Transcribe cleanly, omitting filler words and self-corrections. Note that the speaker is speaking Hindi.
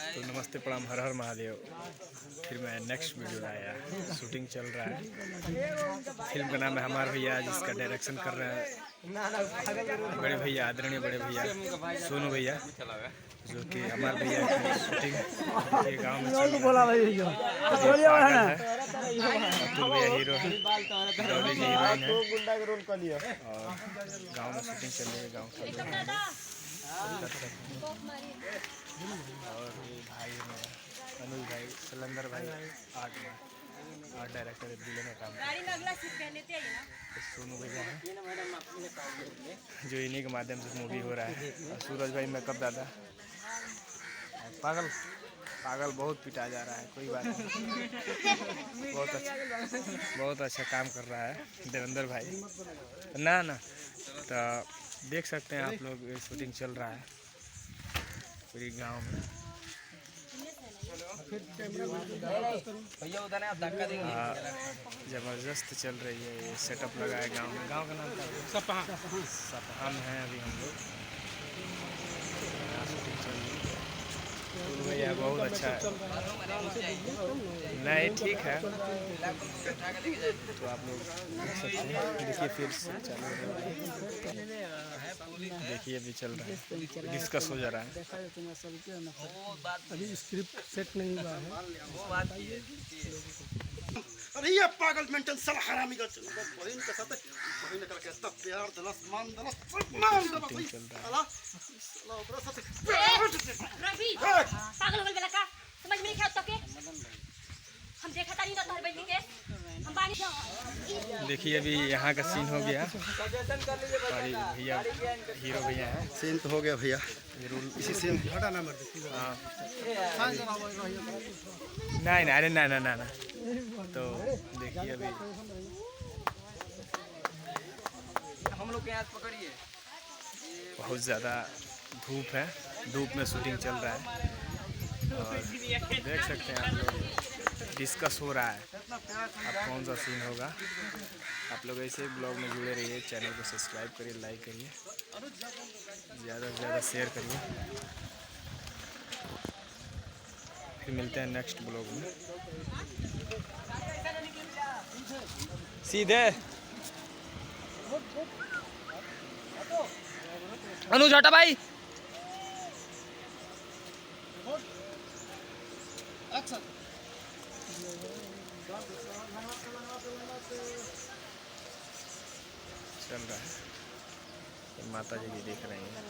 तो नमस्ते प्रणाम, हर हर महादेव। फिर मैं नेक्स्ट वीडियो लाया, शूटिंग चल रहा है। फिल्म का नाम है हमार भैया, जिसका डायरेक्शन कर रहे हैं बड़े भैया, आदरणीय बड़े भैया सोनू भैया, जो कि हमार भैया की शूटिंग के गाँव में चल रहा है। अतुल भैया हीरो है, डॉली जी हीरोइन है, और गाँव में शूटिंग चल रही है। गाँव का और ये भाई मेरा अनुज भाई, सिलंदर भाई आर्ट डायरेक्टर दिल्ली में काम करते हैं। सोनू भैया है, जो इन्हीं के माध्यम से मूवी हो रहा है। और सूरज भाई मेकअप दादा, पागल पागल बहुत पिटा जा रहा है, कोई बात नहीं, बहुत अच्छा काम कर रहा है देवेंद्र भाई ना। तो देख सकते हैं आप लोग, शूटिंग चल रहा है पूरी गांव में। जबरदस्त चल रही है, ये सेटअप लगा है गांव में। गांव का नाम क्या है? सपहा में है अभी हम लोग। शूटिंग चल रही है, भैया बहुत अच्छा है। नहीं ठीक है, तो आप लोग देख सकते हैं। देखिए फिर से चालू हो रहा है, देखिए अभी चल रहा है, डिस्कस हो जा रहा है। अभी स्क्रिप्ट सेट नहीं हुआ है। अरे ये पागल मेंटल साला हरामी का बहन के साथ बहन का कैसा प्यार दलस मान दलस मान दलस साला साला ओकरा साथ रवि पागल हो गइल का समझ में नहीं आता के हम देखा तानी ना तोहर बहन के हम बानी। देखिए अभी यहाँ का सीन हो गया, और भैया हीरो भैया हैं। सीन तो हो गया भैया, इसी सीन हटा ना मर दे। हाँ नहीं अरे ना तो देखिए अभी हम लोग के हाथ पकड़िए। बहुत ज़्यादा धूप है, धूप में शूटिंग चल रहा है, और देख सकते हैं आप लोग, डिस्कस हो रहा है अब कौन सा सीन होगा। आप लोग ऐसे ही ब्लॉग में जुड़े रहिए, चैनल को सब्सक्राइब करिए, लाइक करिए, ज़्यादा से ज़्यादा शेयर करिए। फिर मिलते हैं नेक्स्ट ब्लॉग में। सीधे अनुज हटा भाई। चल रहा है, माता जी भी देख रहे हैं।